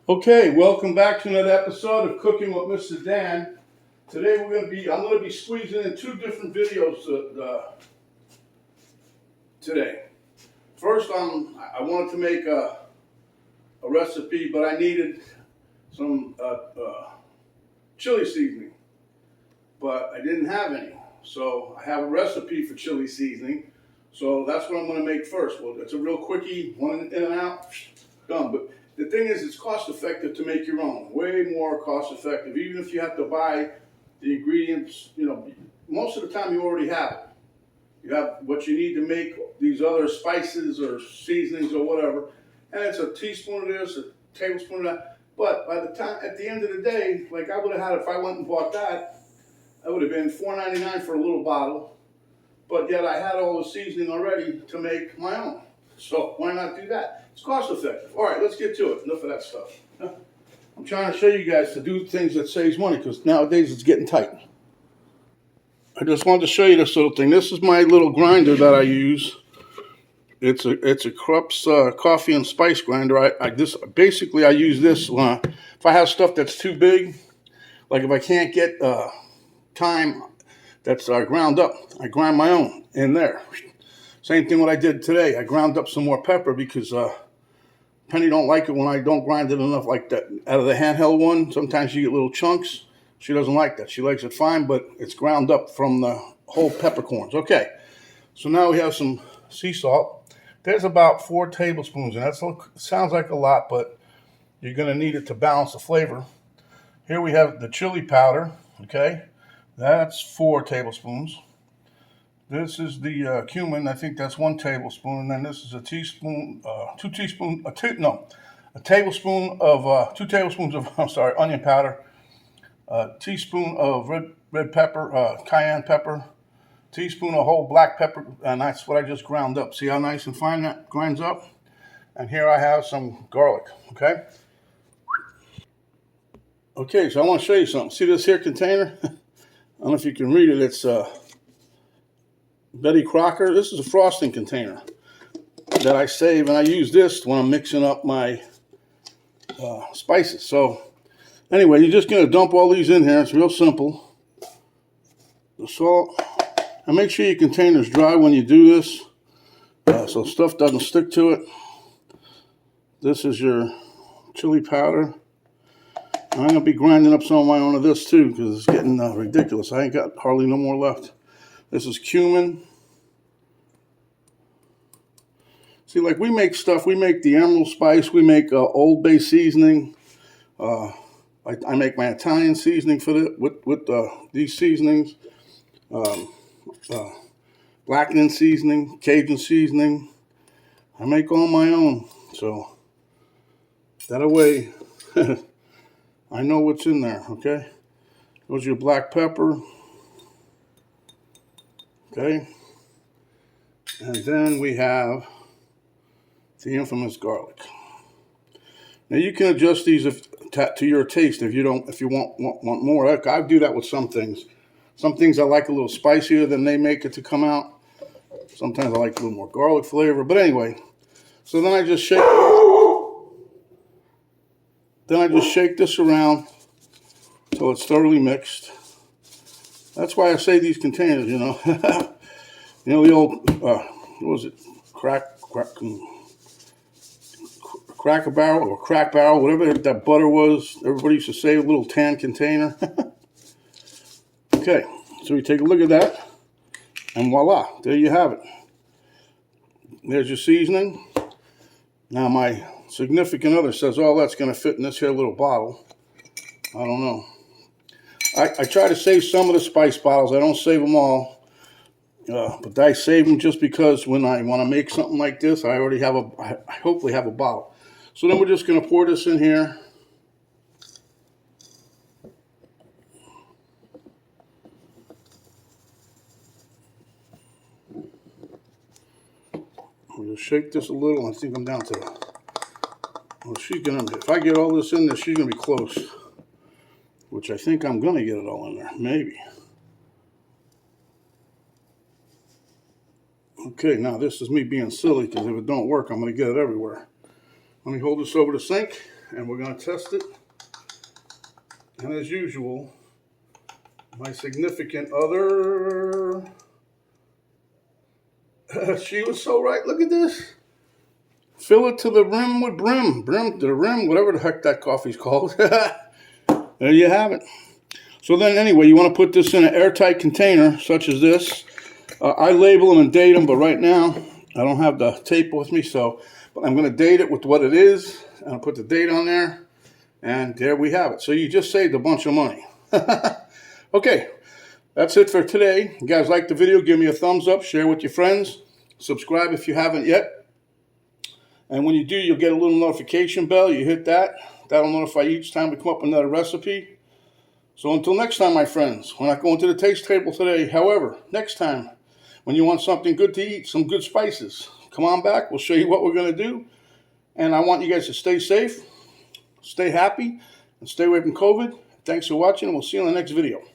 Okay, welcome back to another episode of Cooking with Mr. Dan. Today I'm gonna be squeezing in two different videos today. First, I wanted to make a recipe, but I needed some chili seasoning, but I didn't have any. So I have a recipe for chili seasoning. So that's what I'm gonna make first. Well, it's a real quickie, one in and out, done. But the thing is, it's cost effective to make your own. Way more cost effective, even if you have to buy the ingredients. Most of the time you already have it. You have what you need to make these other spices or seasonings or whatever, and it's a teaspoon of this, a tablespoon of that. But by the time, at the end of the day, like I would have had if I went and bought that, that would have been $4.99 for a little bottle. But yet I had all the seasoning already to make my own. So why not do that? It's cost effective. All right, let's get to it. Enough of that stuff. I'm trying to show you guys to do things that saves money because nowadays it's getting tight. I just wanted to show you this little thing. This is my little grinder that I use. It's a Krupp's coffee and spice grinder. I use this if I have stuff that's too big, like if I can't get thyme that's ground up, I grind my own in there. Same thing what I did today. I ground up some more pepper because Penny don't like it when I don't grind it enough like that. Out of the handheld one, sometimes you get little chunks. She doesn't like that. She likes it fine, but it's ground up from the whole peppercorns. Okay, so now we have some sea salt. There's about 4 tablespoons, and that sounds like a lot, but you're going to need it to balance the flavor. Here we have the chili powder, okay? That's 4 tablespoons. This is the cumin. I think that's 1 tablespoon, and then this is a tablespoon of 2 tablespoons of onion powder, a teaspoon of red pepper, cayenne pepper, teaspoon of whole black pepper, and that's what I just ground up. See how nice and fine that grinds up? And here I have some garlic, okay? Okay, so I want to show you something. See this here container? I don't know if you can read it. It's Betty Crocker. This is a frosting container that I save, and I use this when I'm mixing up my spices. So anyway, you're just going to dump all these in here. It's real simple. The salt. And make sure your container's dry when you do this so stuff doesn't stick to it. This is your chili powder. I'm going to be grinding up some of my own of this too because it's getting ridiculous. I ain't got hardly no more left. This is cumin. See, like we make stuff. We make the emerald spice. We make Old Bay seasoning. I make my Italian seasoning for with these seasonings. Blackening seasoning, Cajun seasoning. I make all my own. So that way I know what's in there, okay? There's your black pepper. Okay. And then we have the infamous garlic. Now you can adjust these to your taste if you want more. I do that with some things. Some things I like a little spicier than they make it to come out. Sometimes I like a little more garlic flavor. But anyway, so then I just shake this around until it's thoroughly mixed. That's why I say these containers, the old, what was it, Cracker Barrel or Crack Barrel, whatever that butter was. Everybody used to say a little tan container. Okay, so we take a look at that, and voila, there you have it. There's your seasoning. Now my significant other says, oh, that's going to fit in this here little bottle. I don't know. I try to save some of the spice bottles. I don't save them all. But I save them just because when I want to make something like this, I already have I hopefully have a bottle. So then we're just going to pour this in here. I'm going to shake this a little. I think I'm down to, well, if I get all this in there, she's going to be close. Which I think I'm going to get it all in there. Maybe. Okay, now this is me being silly because if it don't work, I'm going to get it everywhere. Let me hold this over the sink. and we're going to test it. And as usual, my significant other, she was so right. Look at this. Fill it to the rim with brim. Brim to the rim, whatever the heck that coffee's called. There you have it. So then anyway, you want to put this in an airtight container, such as this. I label them and date them, but right now, I don't have the tape with me, but I'm going to date it with what it is. I'll put the date on there, and there we have it. So you just saved a bunch of money. Okay, that's it for today. You guys like the video, give me a thumbs up, share with your friends, subscribe if you haven't yet. And when you do, you'll get a little notification bell. You hit that. That'll notify you each time we come up with another recipe. So until next time, my friends, we're not going to the taste table today. However, next time, when you want something good to eat, some good spices, come on back. We'll show you what we're going to do. And I want you guys to stay safe, stay happy, and stay away from COVID. Thanks for watching, and we'll see you in the next video.